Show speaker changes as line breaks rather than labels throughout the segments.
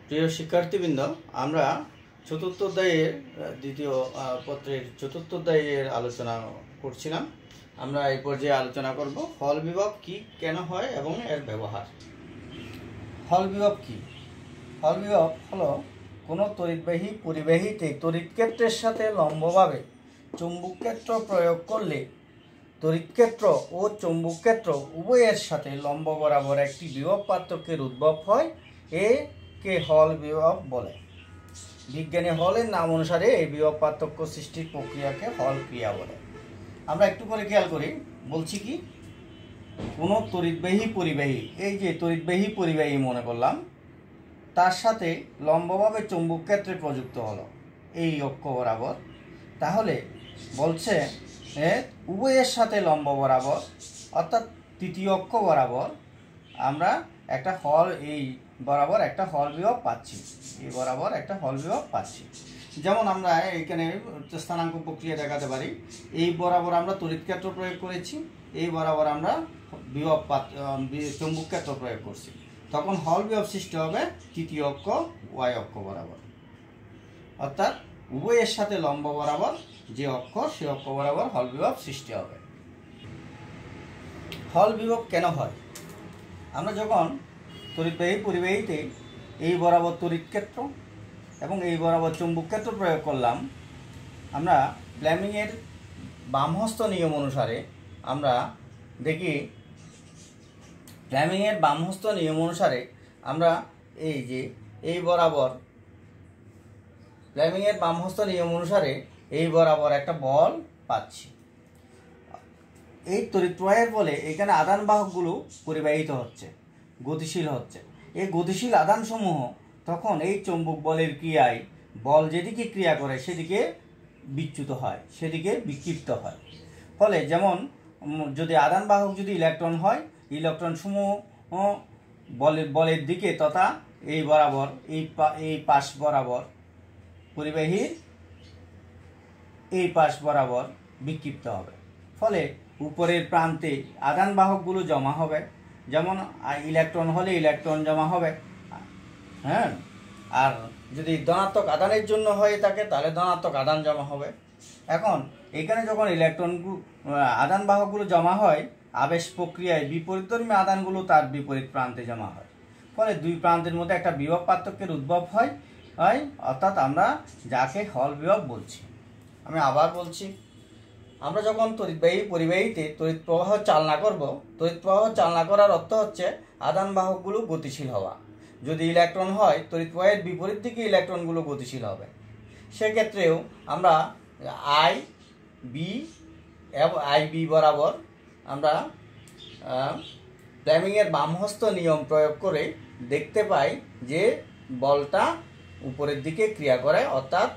প্রিয় শিক্ষার্থীবৃন্দ, আমরা চতুর্থ অধ্যায়ের দ্বিতীয় পত্রের চতুর্থ অধ্যায়ের আলোচনা করছিলাম। আমরা এই পর্যায়ে আলোচনা করব হল বিভব কি, কেন হয় এবং এর ব্যবহার। হল বিভব কি? হল বিভব হলো কোনো তড়িৎবাহী পরিবাহীতে তড়িৎক্ষেত্রের সাথে লম্বভাবে চুম্বকক্ষেত্র প্রয়োগ করলে তড়িৎক্ষেত্র ও চুম্বকক্ষেত্র উভয়ের সাথে লম্ব বরাবর একটি বিভব পার্থক্যের উদ্ভব হয়। কে হল বিভব বলে। বিজ্ঞানী হলের নাম অনুসারে এই বিভব পার্থক্য সৃষ্টির প্রক্রিয়াকে হল ক্রিয়া বলে। আমরা একটু করে খেয়াল করি, বলছি কি, কোনো তড়িৎবাহী পরিবাহী, এই যে তড়িৎবাহী পরিবাহী মনে করলাম, তার সাথে লম্বভাবে চুম্বক ক্ষেত্রে প্রযুক্ত হলো এই অক্ষ বরাবর, তাহলে বলছে উভয়ের সাথে লম্ব বরাবর অর্থাৎ তৃতীয় অক্ষ বরাবর আমরা একটা হল, এই বরাবর একটা হল বিভব পাচ্ছি, এই বরাবর একটা হল বিভব পাচ্ছি। যেমন আমরা এখানে স্থানাঙ্ক প্রক্রিয়া দেখাতে পারি। এই বরাবর আমরা তড়িৎক্ষেত্র প্রয়োগ করেছি, এই বরাবর আমরা বিভব চুম্বক ক্ষেত্র প্রয়োগ করছি, তখন হল বিভব সৃষ্টি হবে তৃতীয় অক্ষ ওয়াই অক্ষ বরাবর, অর্থাৎ উভয়ের সাথে লম্ব বরাবর যে অক্ষ, সে অক্ষ বরাবর হল বিভব সৃষ্টি হবে। হল বিভব কেন হয়? আমরা যখন তড়িৎবাহী পরিবাহীতে এই বরাবর তড়িৎক্ষেত্র এবং এই বরাবর চুম্বক ক্ষেত্র প্রয়োগ করলাম, আমরা ফ্লেমিংয়ের বামহস্ত নিয়ম অনুসারে আমরা দেখি, ফ্লেমিংয়ের বামহস্ত নিয়ম অনুসারে আমরা এই যে এই বরাবর ফ্লেমিংয়ের বামহস্ত নিয়ম অনুসারে এই বরাবর একটা বল পাচ্ছি। এই তড়িৎ প্রবাহের ফলে এখানে আধান বাহকগুলো পরিবাহিত হচ্ছে, গতিশীল হচ্ছে। এই গতিশীল আধানসমূহ তখন এই চৌম্বক বলের ক্রিয়ায় বল যেদিকে ক্রিয়া করে সেদিকে বিচ্যুত হয়, সেদিকে বিক্ষিপ্ত হয়। ফলে যেমন যদি আধান বাহক যদি ইলেকট্রন হয়, ইলেকট্রন সমূহ বলের দিকে তথা এই বরাবর এই পাশ বরাবর পরিবাহীর এই পাশ বরাবর বিক্ষিপ্ত হবে। ফলে উপরের প্রান্তে আধান বাহকগুলো জমা হবে, যেমন ইলেকট্রন হলে ইলেকট্রন জমা হবে, হ্যাঁ। আর যদি ধনাত্মক আধানের জন্য হয়ে থাকে তাহলে ধনাত্মক আধান জমা হবে। এখন এখানে যখন ইলেকট্রন আধান বাহকগুলো জমা হয়, আবেশ প্রক্রিয়ায় বিপরীতধর্মী আধানগুলো তার বিপরীত প্রান্তে জমা হয়। ফলে দুই প্রান্তের মধ্যে একটা বিভব পার্থক্যের উদ্ভব হয়, অর্থাৎ আমরা যাকে হল বিভব বলছি। আমি আবার বলছি, আমরা যখন তড়িৎবাহী পরিবাহীতে তড়িৎ প্রবাহ চালনা করব, তড়িৎ প্রবাহ চালনা করার অর্থ হচ্ছে আধান বাহকগুলো গতিশীল হওয়া। যদি ইলেকট্রন হয়, তড়িৎ প্রবাহের বিপরীত দিকে ইলেকট্রনগুলো গতিশীল হবে। সেক্ষেত্রেও আমরা আই বি বরাবর আমরা ফ্লেমিংয়ের বামহস্ত নিয়ম প্রয়োগ করে দেখতে পাই যে বলটা উপরের দিকে ক্রিয়া করে, অর্থাৎ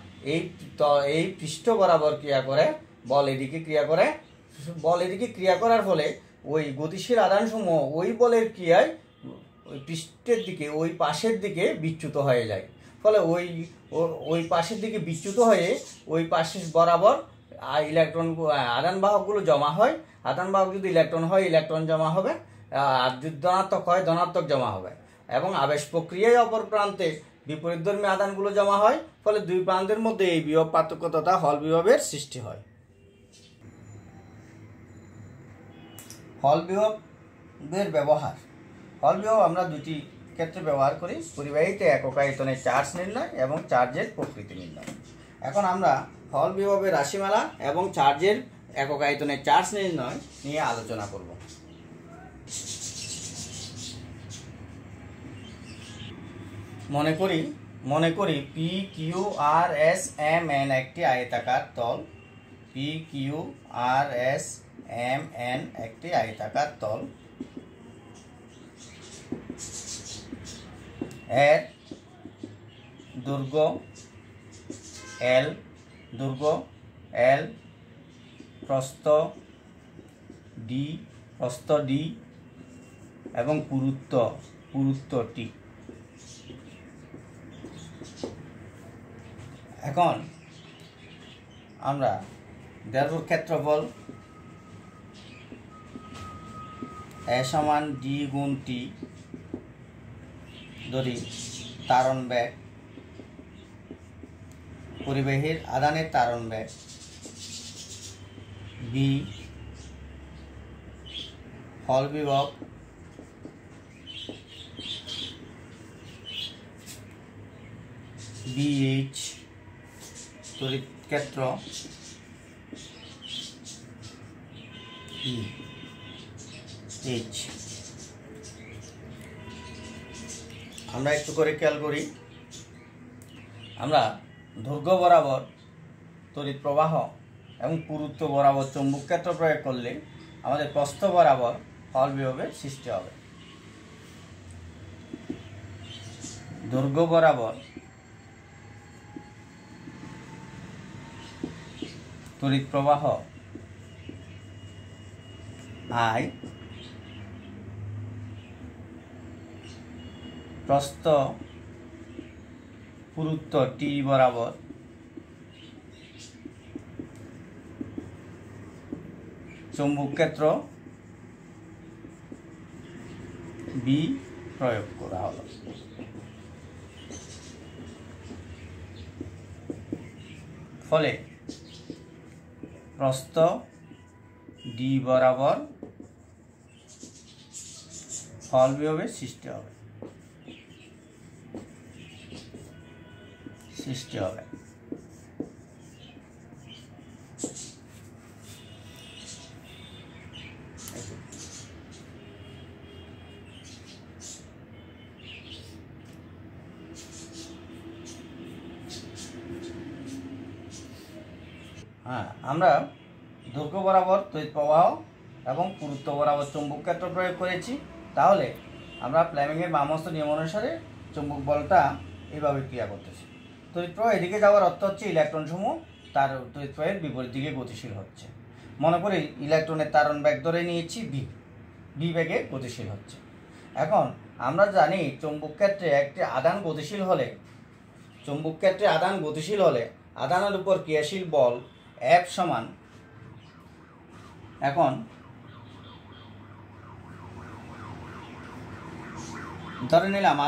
এই পৃষ্ঠ বরাবর ক্রিয়া করে, বল এদিকে ক্রিয়া করে। বল এদিকে ক্রিয়া করার ফলে ওই গতিশীল আধানসমূহ ওই বলের ক্রিয়ায় ওই পৃষ্ঠের দিকে, ওই পাশের দিকে বিচ্যুত হয়ে যায়। ফলে ওই পাশের দিকে বিচ্যুত হয়ে ওই পাশের বরাবর ইলেকট্রন আধান বাহকগুলো জমা হয়। আধান বাহক যদি ইলেকট্রন হয়, ইলেকট্রন জমা হবে, আর যদি ধনাত্মক হয়, ধনাত্মক জমা হবে। এবং আবেশ প্রক্রিয়ায় অপর প্রান্তে বিপরীতধর্মী আধানগুলো জমা হয়। ফলে দুই প্রান্তের মধ্যে এই বিভব পার্থক্য তথা হল বিভবের সৃষ্টি হয়। হল বিভবের ব্যবহার। হল বিভব আমরা দুটি ক্ষেত্রে ব্যবহার করি, পরিবাহীতে একক আয়তনের চার্জ নির্ণয় এবং চার্জের প্রকৃতি নির্ণয়। এখন আমরা হল বিভবের রাশিমালা এবং চার্জের একক আয়তনের চার্জ নির্ণয় নিয়ে আলোচনা করব। মনে করি P Q R S M N একটি আয়তাকার তল। P Q R S M N একটি আয়তাকার তল। এর দৈর্ঘ্য এল, প্রস্থ ডি এবং পুরুত্ব টি। এখন আমরা দৈর্ঘ্য ক্ষেত্রফল এ সমান ডি গুণ টি ধরি, তারণ বেগ, পরিবাহীর আদানের তারণ বেগ বি, হল বিভব BH, তড়িৎ ক্ষেত্র EH। আমরা একটু করে খেয়াল করি, আমরা দৈর্ঘ্য বরাবর তড়িৎ প্রবাহ এবং পুরুত্ব বরাবর চৌম্বক ক্ষেত্র প্রয়োগ করলে আমাদের প্রস্থ বরাবর হল বিভবের সৃষ্টি হবে। দৈর্ঘ্য বরাবর তড়িৎ প্রবাহ I, প্রস্থ পুরুত্ব T বরাবর চৌম্বক ক্ষেত্র B প্রয়োগ করা হলো। ফলে প্রস্থ D বরাবর হল বিভবের সৃষ্টি হবে। আমরা দৈর্ঘ্য বরাবর তড়িৎ প্রবাহ এবং পুরুত্ব বরাবর চৌম্বক ক্ষেত্র প্রয়োগ করেছি। তাহলে আমরা প্ল্যামিংয়ের বামহস্ত নিয়ম অনুসারে চৌম্বক বলটা এইভাবে ক্রিয়া করতেছে। তড়িৎ প্রবাহ এদিকে যাওয়ার অর্থ হচ্ছে ইলেকট্রন সমূহ তার তড়িৎ প্রবাহের বিপরীত দিকে গতিশীল হচ্ছে। মনে করি ইলেকট্রনের তারণ বেগ ধরে নিয়েছি ভি বেগে গতিশীল হচ্ছে। এখন আমরা জানি চৌম্বক ক্ষেত্রে একটি আধান গতিশীল হলে আধানের উপর ক্রিয়াশীল বল F সমান, এখন ধরে নিলাম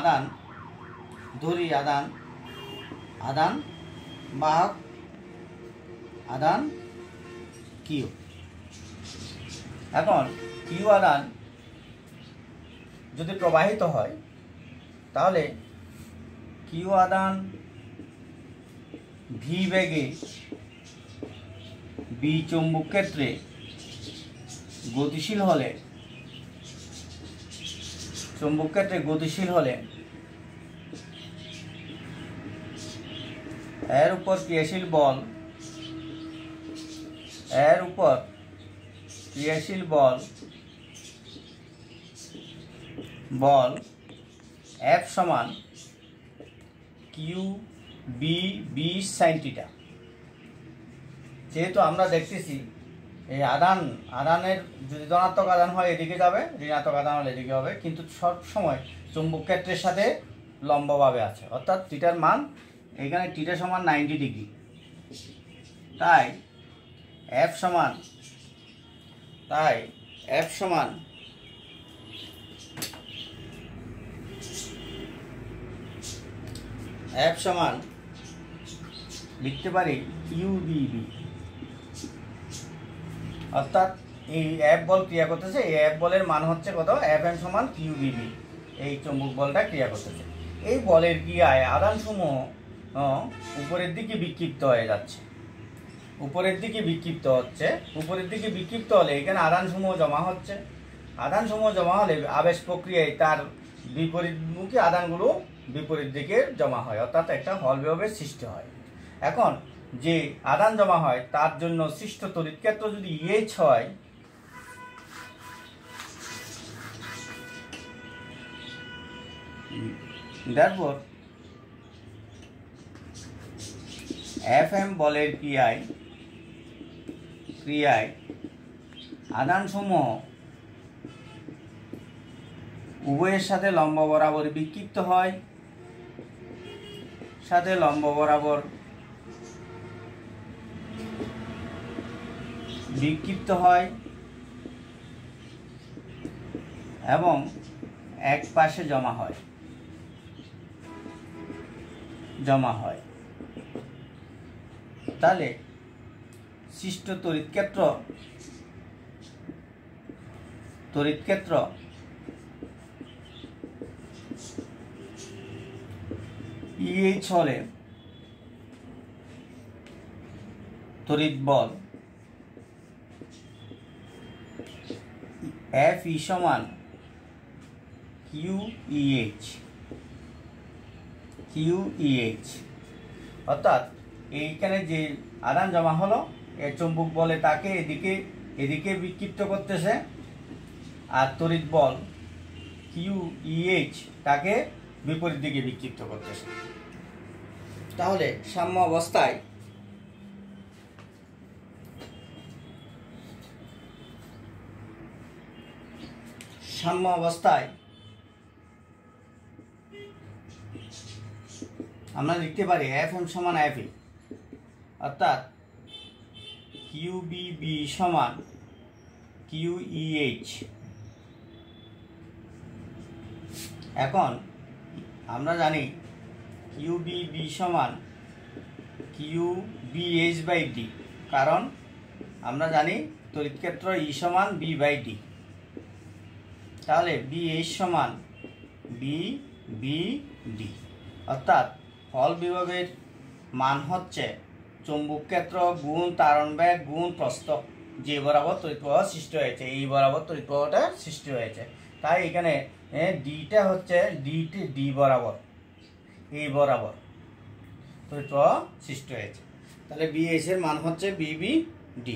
আধান বাহক আধান কিউ। এখন কিউ আধান যদি প্রবাহিত হয় তাহলে কিউ আধান ভি বেগে বি চৌম্বক ক্ষেত্রে গতিশীল হলে এর উপর ক্রিয়াশীল বল F সমান কিউ বি সাইন থিটা। যেহেতু আমরা দেখতেছি এই আধানের যদি ধনাত্মক আধান হয় এদিকে যাবে, ঋণাত্মক আধান হলে এদিকে হবে, কিন্তু সব সময় চৌম্বক ক্ষেত্রের সাথে লম্বভাবে আছে, অর্থাৎ থিটার মান এখানে থিটা সমান 90 ডিগ্রি। তাই F সমান লিখতে পারি QBB, অর্থাৎ এই F বল ক্রিয়া করতেছে, এই F বলের মান হচ্ছে কত, Fm সমান QBB। এই চৌম্বক বলটা ক্রিয়া করতেছে। এই বলের ক্রিয়ায় আধানসমূহ উপরের দিকে বিক্ষিপ্ত হয়ে যাচ্ছে, উপরের দিকে বিক্ষিপ্ত হলে এখানে আধানসমূহ জমা হচ্ছে। আধানসমূহ জমা হলে আবেশ প্রক্রিয়ায় তার বিপরীতমুখী আধানগুলো বিপরীত দিকে জমা হয়, অর্থাৎ একটা হল বিভবের সৃষ্টি হয়। এখন যে আধান জমা হয় তার জন্য সৃষ্ট তড়িৎ ক্ষেত্র যদি EH হয়, তারপর Fm বলের ক্রিয়ায় আধানসমূহ উভয়ের সাথে লম্ব বরাবর বিক্ষিপ্ত হয়, এবং এক পাশে জমা হয়। জমা হয়। তাহলে সৃষ্ট তড়িৎ ক্ষেত্র EH হলে তড়িৎ বল FE সমান QEH। অর্থাৎ এইখানে যে আধান জমা হলো এর চৌম্বক বলে তাকে এদিকে বিক্ষিপ্ত করতেছে, আর তড়িৎ বল QEH তাকে বিপরীত দিকে বিক্ষিপ্ত করতেছে। তাহলে সাম্য অবস্থায় আমরা লিখতে পারি FM সমান FE, অর্থাৎ QBB সমান QEH। এখন আমরা জানি QBB সমান QBH/D, কারণ আমরা জানি তড়িৎ ক্ষেত্র E সমান B/D। তাহলে BH সমান BBD, অর্থাৎ হল বিভবের মান হচ্ছে চৌম্বক ক্ষেত্র গুণ তারণ বেগ গুণ প্রস্থ, যে বরাবর তড়িৎ প্রবাহ সৃষ্টি হয়েছে, এই বরাবর তড়িৎ প্রবাহটা সৃষ্টি হয়েছে। তাই এখানে ডিটা হচ্ছে ডি বরাবর, এই বরাবর তড়িৎ প্রবাহ সৃষ্টি হয়েছে। তাহলে BH এর মান হচ্ছে BBD।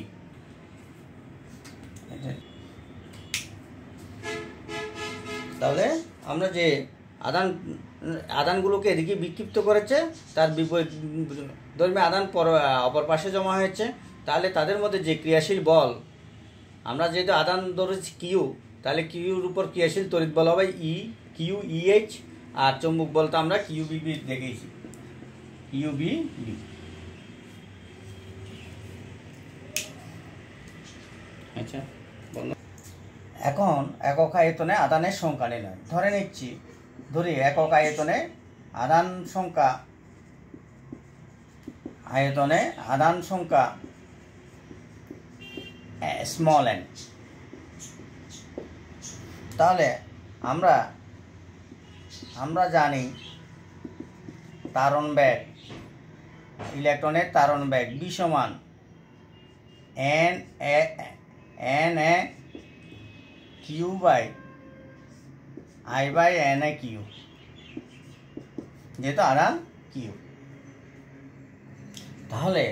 তাহলে আমরা যে আদানগুলোকে এদিকে বিক্ষিপ্ত করেছে তার বিপরীত ধর্মী আদান অপর পাশে জমা হয়েছে, তাহলে তাদের মধ্যে যে ক্রিয়াশীল বল, আমরা যেহেতু আদান ধরেছি কিউ, তাহলে কিউর উপর ক্রিয়াশীল তড়িৎ বল হবে QEH, আর চৌম্বক বলটা আমরা QBB দেখেছি, QBB। আচ্ছা, এখন একক আয়তনে আদানের সংখ্যা নির্ণয়। ধরি একক আয়তনে আদান সংখ্যা স্মল n। তাহলে আমরা জানি তারণ বেগ, ইলেকট্রনের তারণ বেগ B সমান NA Q/I/NA Q, যেহেতু আধান Q। তাহলে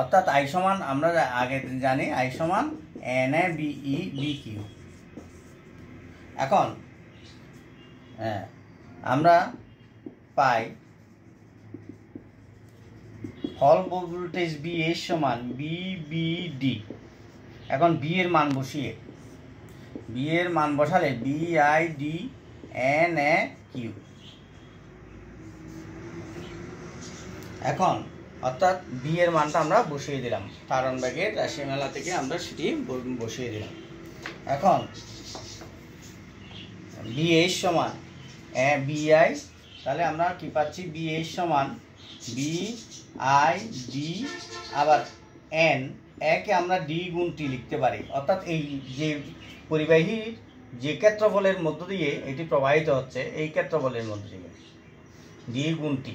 অর্থাৎ I সমান আমরা আগে জানি I সমান NABEBQ। এখন আমরা পাই হল ভোল্টেজ BH সমান BBD। এখন B এর মান বসালে BIDNAQ। এখন অর্থাৎ B এর মানটা আমরা বসিয়ে দিলাম, তারণ বেগের রাশিমালা থেকে আমরা সেটি বসিয়ে দিলাম। এখন BH সমান BI, তাহলে আমরা কি পাচ্ছি BH সমান BID, আবার N একে আমরা D গুণ T লিখতে পারি, অর্থাৎ এই যে পরিবাহীর যে ক্ষেত্রফলের মধ্য দিয়ে এটি প্রবাহিত হচ্ছে, এই ক্ষেত্রফলের মধ্য দিয়ে D গুণ T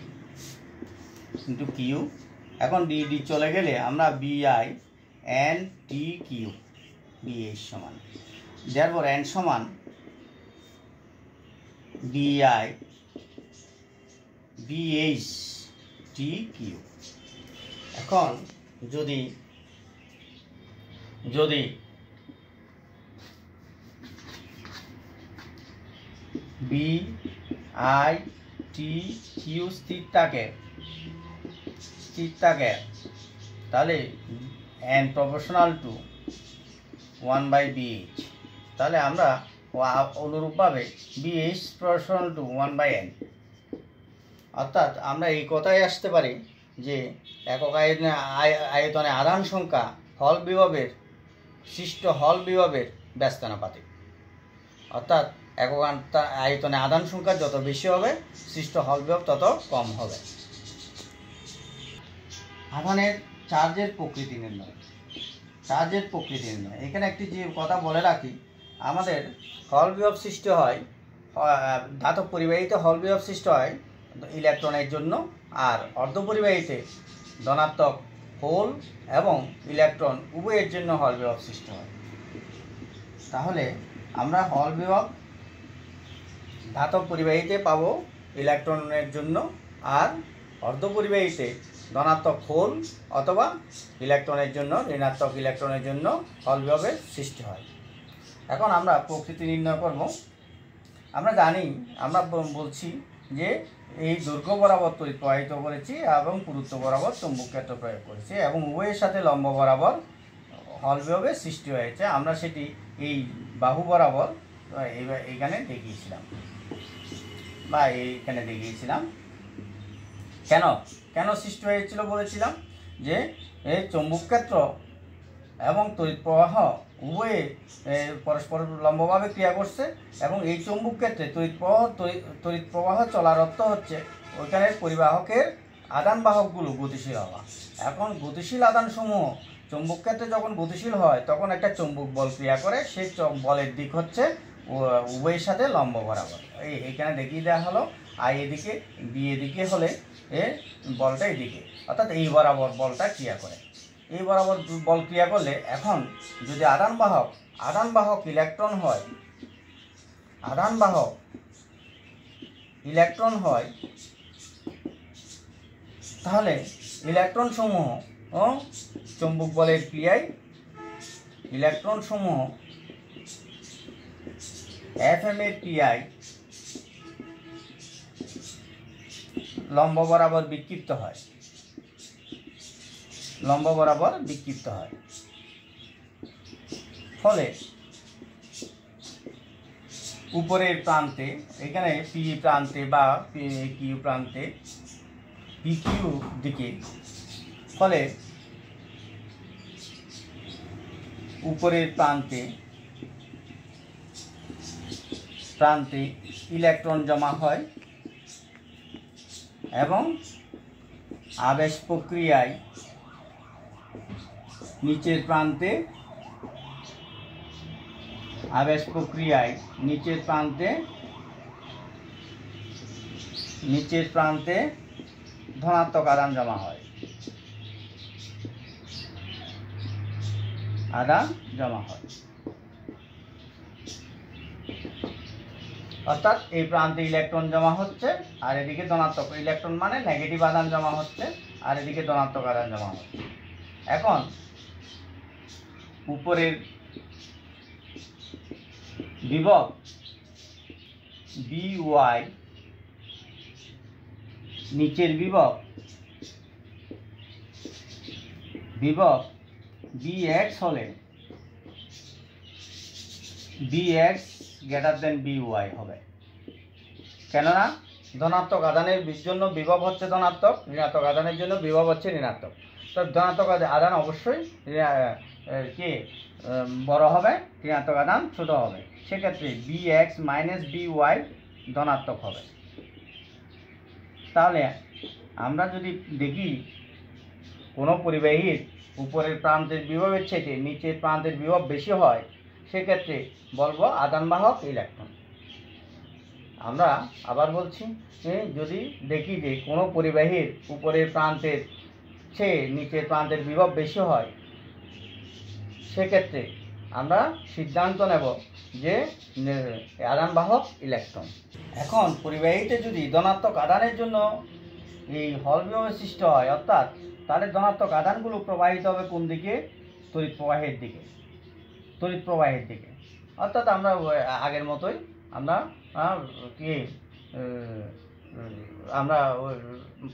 ইন্টু Q। এখন D চলে গেলে আমরা BINTQ BH সমান, তারপর N সমান BHTQ। এখন যদি BITQ স্থির থাকে তাহলে n প্রপোর্শনাল টু 1/BH, তাহলে আমরা অনুরূপভাবে BH প্রপোর্শনাল টু 1/n। অর্থাৎ আমরা এই কথায় আসতে পারি যে একক আয়তনে আধান সংখ্যা সৃষ্ট হল বিভবের ব্যস্তানুপাতিক, অর্থাৎ একক আয়তনে আধান সংখ্যা যত বেশি হবে সৃষ্ট হল বিভব তত কম হবে। আধানের চার্জের প্রকৃতি নির্ণয়। চার্জের প্রকৃতি নির্ণয়, এখানে একটি যে কথা বলে রাখি, আমাদের হল বিভব সৃষ্টি হয়, ধাতব পরিবাহীতে হল বিভব সৃষ্টি হয় ইলেকট্রনের জন্য, আর অর্ধপরিবাহীতে ধনাত্মক হোল এবং ইলেকট্রন উভয়ের জন্য হল বিভব সৃষ্টি হয়। তাহলে আমরা হল বিভব ধাতব পরিবাহীতে পাবো ইলেকট্রনের জন্য, আর অর্ধপরিবাহীতে ধনাত্মক হোল অথবা ইলেকট্রনের জন্য, ঋণাত্মক ইলেকট্রনের জন্য হল বিভবের সৃষ্টি হয়। এখন আমরা প্রকৃতি নির্ণয় করব। আমরা জানি, আমরা বলছি যে এই দৈর্ঘ্য বরাবর তড়িৎ প্রবাহিত করেছি এবং পুরুত্ব বরাবর চৌম্বক ক্ষেত্র প্রয়োগ করেছি এবং উভয়ের সাথে লম্ব বরাবর হল বিভবের সৃষ্টি হয়েছে। আমরা সেটি এই বাহু বরাবর এইখানে দেখিয়েছিলাম বা এইখানে দেখিয়েছিলাম। কেন কেন সৃষ্টি হয়েছিল বলেছিলাম যে এই চৌম্বক ক্ষেত্র এবং তড়িৎ প্রবাহ উভয়ে পরস্পর লম্বভাবে ক্রিয়া করছে এবং এই চৌম্বক ক্ষেত্রে তড়িৎ প্রবাহ চলার অর্থ হচ্ছে ওইখানের পরিবাহকের আদান বাহকগুলো গতিশীল হওয়া। এখন গতিশীল আদানসমূহ চৌম্বক ক্ষেত্রে যখন গতিশীল হয় তখন একটা চৌম্বক বল ক্রিয়া করে, সেই বলের দিক হচ্ছে উভয়ের সাথে লম্ব বরাবর। এইখানে দেখিয়ে দেওয়া হলো, আই এদিকে বি এদিকে হলে বলটা এদিকে, অর্থাৎ এই বরাবর বলটা ক্রিয়া করে। এই বরাবর বল ক্রিয়া করলে এখন যদি আদান বাহক ইলেকট্রন হয়, তাহলে ইলেকট্রন সমূহ চৌম্বক বলের ক্রিয়ায় ইলেকট্রন সমূহ এফএম এর ক্রিয়ায় লম্ব বরাবর বিক্ষিপ্ত হয়, ফলে উপরের প্রান্তে, এখানে পি প্রান্তে বা কিউ প্রান্তে, পিকিউ দিকে, ফলে উপরের প্রান্তে ইলেকট্রন জমা হয় এবং আবেশ প্রক্রিয়ায় নিচের প্রান্তে ধনাত্মক আদান জমা হয়, অর্থাৎ এই প্রান্তে ইলেকট্রন জমা হচ্ছে আর এদিকে ধনাত্মক ইলেকট্রন মানে নেগেটিভ আদান জমা হচ্ছে আর এদিকে ধনাত্মক আদান জমা হচ্ছে। এখন উপরের বিভব BY, নিচের বিভব BX হলে BX গ্রেটার দেন BY হবে, কেননা ধনাত্মক আদানের জন্য বিভব হচ্ছে ধনাত্মক, ঋণাত্মক আদানের জন্য বিভব হচ্ছে ঋণাত্মক। তো ধনাত্মক আদান অবশ্যই কি বড় হবে, ঋণাত্মক আদান ছোট হবে, সেক্ষেত্রে BX মাইনাস BY ধনাত্মক হবে। তাহলে আমরা যদি দেখি কোনো পরিবাহীর উপরের প্রান্তের বিভবের থেকে নিচের প্রান্তের বিভব বেশি হয়, সেক্ষেত্রে বলবো আদান বাহক ইলেকট্রন। আমরা আবার বলছি, যদি দেখি যে কোনো পরিবাহীর উপরের প্রান্তের চেয়ে নিচের প্রান্তের বিভব বেশি হয়, সেক্ষেত্রে আমরা সিদ্ধান্ত নেব যে আদান বাহক ইলেকট্রন। এখন পরিবাহীতে যদি ধনাত্মক আদানের জন্য এই হল বিভবের সৃষ্টি হয়, অর্থাৎ তাহলে ধনাত্মক আদানগুলো প্রবাহিত হবে কোন দিকে? তড়িৎ প্রবাহের দিকে। অর্থাৎ আমরা আগের মতোই আমরা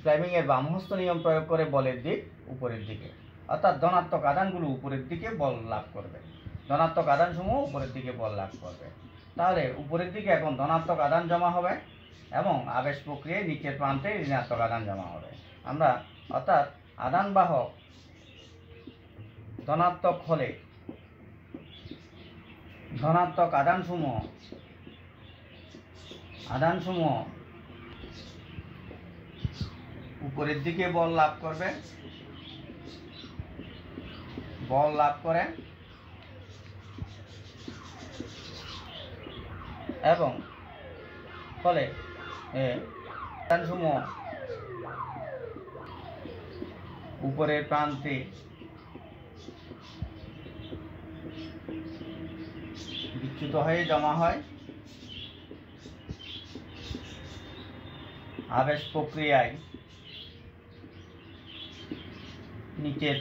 প্রাইমিংয়ের বামহস্ত নিয়ম প্রয়োগ করে বলের দিক উপরের দিকে, অর্থাৎ ধনাত্মক আদানগুলো উপরের দিকে বল লাভ করবে, ধনাত্মক আদানসমূহ উপরের দিকে বল লাভ করবে। তাহলে উপরের দিকে এখন ধনাত্মক আদান জমা হবে এবং আবেশ প্রক্রিয়ায় নিচের প্রান্তে ঋণাত্মক আদান জমা হবে। আমরা অর্থাৎ আদান বাহক ধনাত্মক হলে ধনাত্মক আদানসমূহ উপরের দিকে বল লাভ করবে বল লাভ করে এবং ফলে আধানসমূহ উপরের প্রান্তে বিচ্যুত হয়ে জমা হয়। আবেশ প্রক্রিয়ায় নিচের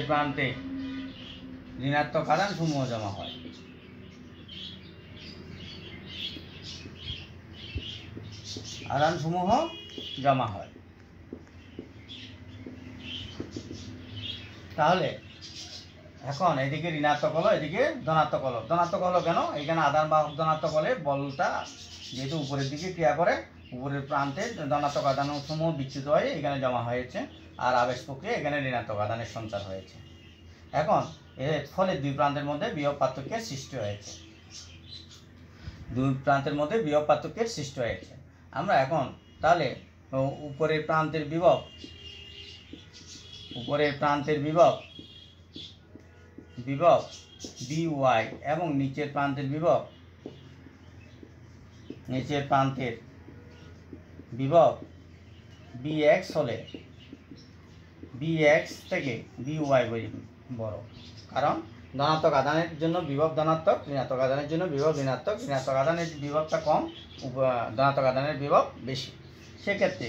প্রান্তে ঋণাত্মক আধানসমূহ জমা হয়। তাহলে এখন এদিকে ঋণাত্মক হলো, এদিকে ধনাত্মক হলো। ধনাত্মক হলো কেন? এখানে আধান বাহক ধনাত্মক হলে বলটা যেহেতু উপরের দিকে ক্রিয়া করে, উপরের প্রান্তে ধনাত্মক আধানসমূহ বিচ্যুত হয়ে এখানে জমা হয়েছে, আর আবেশ প্রক্রিয়া এখানে ঋণাত্মক আধানের সঞ্চার হয়েছে। এখন এর ফলে দুই প্রান্তের মধ্যে বিভব পার্থক্যের সৃষ্টি হয়েছে। আমরা এখন তাহলে উপরের প্রান্তের বিভব বিওয়াই এবং নিচের প্রান্তের বিভব বিএক্স হলে বিএক্স থেকে বিওয়াই বড়, কারণ ধনাত্মক আধানের জন্য বিভব ধনাত্মক, ঋণাত্মক আধানের জন্য বিভব ঋণাত্মক। ঋণাত্মক আধানের বিভবটা কম, ধনাত্মক আধানের বিভব বেশি। সেক্ষেত্রে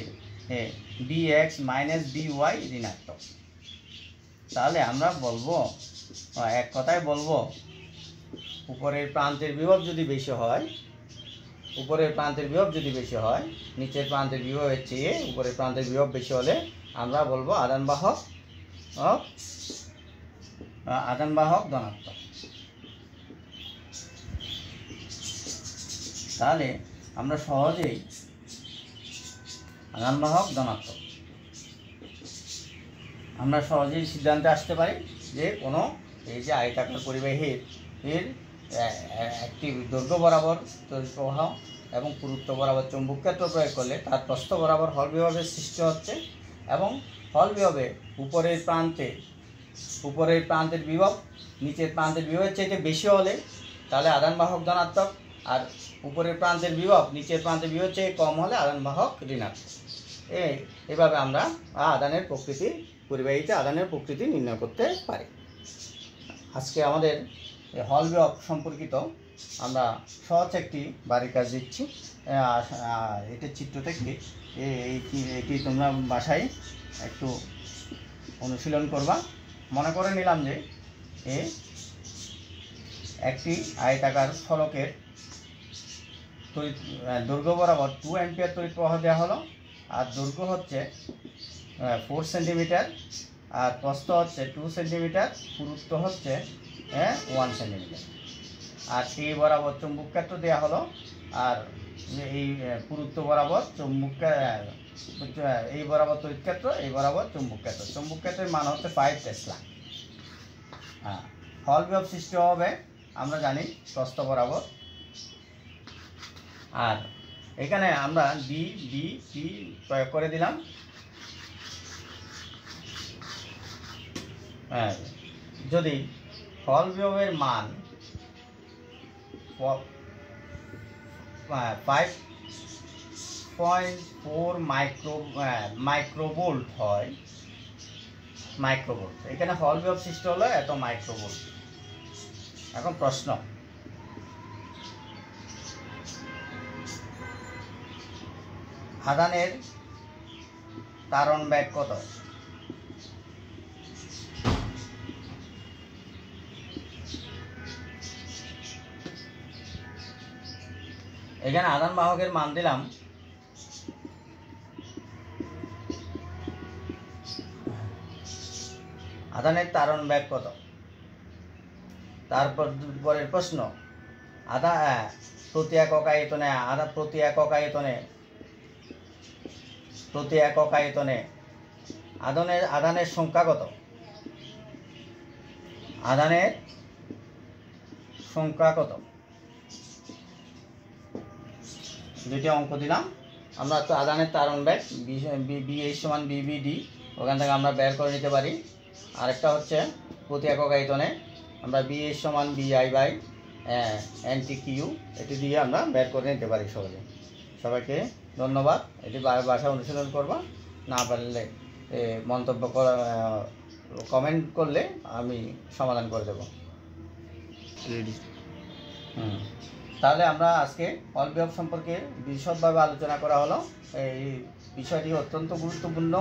বিএক্স মাইনাস বিওয়াই ঋণাত্মক। তাহলে আমরা বলবো, এক কথায় বলবো, উপরের প্রান্তের বিভব যদি বেশি হয়, নিচের প্রান্তের বিভবের চেয়ে উপরের প্রান্তের বিভব বেশি হলে আমরা বলবো আধান বাহক ধনাত্মক। তাহলে আমরা সহজেই আধান বাহক ধনাত্মক সিদ্ধান্তে আসতে পারি যে কোনো এই যে আয়তাকার পরিবাহীর একটি দৈর্ঘ্য বরাবর তড়িৎ প্রবাহ এবং পুরুত্ব বরাবর চৌম্বক ক্ষেত্র প্রয়োগ করলে তার প্রস্থ বরাবর হল বিভবের সৃষ্টি হচ্ছে, এবং হল বিভবে উপরের প্রান্তের বিভব নিচের প্রান্তের বিভবের চাইতে বেশি হলে তাহলে আধান বাহক ধনাত্মক, আর উপরের প্রান্তের বিভব নিচের প্রান্তের বিভবের চেয়ে কম হলে আধান বাহক ঋণাত্মক। এইভাবে আমরা পরিবাহীতে আধানের প্রকৃতি নির্ণয় করতে পারি। আজকে আমাদের হল বিভব সম্পর্কিত আমরা সহজ একটি বাড়ির কাজ দিচ্ছি। এটির চিত্র থেকে এটি তোমরা বাসায় একটু অনুশীলন করবা। মনে করে নিলাম যে একটি আয়তাকার ফলকের দৈর্ঘ্য বরাবর 2 অ্যাম্পিয়ার তড়িৎ প্রবাহ দেওয়া হলো, আর দৈর্ঘ্য হচ্ছে 4 সেন্টিমিটার, আর প্রস্থ হচ্ছে 2 সেন্টিমিটার, পুরুত্ব হচ্ছে 1 সেন্টিমিটার। আর এই বরাবর চৌম্বক ক্ষেত্র দেওয়া হলো, আর এই পুরুত্ব বরাবর এই বরাবর তড়িৎ ক্ষেত্র, এই বরাবর চৌম্বক ক্ষেত্রের মান হচ্ছে 5 টেসলা। হল বিভব সৃষ্টি হবে আমরা জানি প্রস্থ বরাবর, আর এখানে আমরা বি প্রয়োগ করে দিলাম। যদি হল বিভবের মান 5.4 মাইক্রোভোল্ট হয়, এখানে হল বিভব সৃষ্টি হলো এত মাইক্রোভোল্ট। এখন প্রশ্ন, আধানের তারণ বেগ কত? এখানে আধান বাহকের মান দিলাম আধানের তারণ বেগ কত। তারপর পরের প্রশ্ন, প্রতি একক আয়তনে আধানের সংখ্যা কত? আধানের সংখ্যা কত? দুইটা অঙ্ক দিলাম, আমরা তো আধানের তারণ ব্যাগ বিএইচ সমান বিবিডি ওখান থেকে আমরা বের করে নিতে পারি। আরেকটা হচ্ছে প্রতি একক আয়তনে আমরা বিএইচ সমান বিআই বাই এনটি কিউ এটি দিয়ে আমরা বের করে নিতে পারি সহজে। সবাইকে ধন্যবাদ। এটি বাসায় অনুশীলন করবা, না পারলে মন্তব্য করা কমেন্ট করলে আমি সমাধান করে দেব। রেডি। তাহলে আমরা আজকে হল বিভব সম্পর্কে বিশদভাবে আলোচনা করা হলো। এই বিষয়টি অত্যন্ত গুরুত্বপূর্ণ,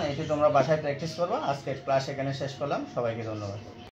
এটি তোমরা বাসায় প্র্যাকটিস করবা। আজকের ক্লাস এখানে শেষ করলাম। সবাইকে ধন্যবাদ।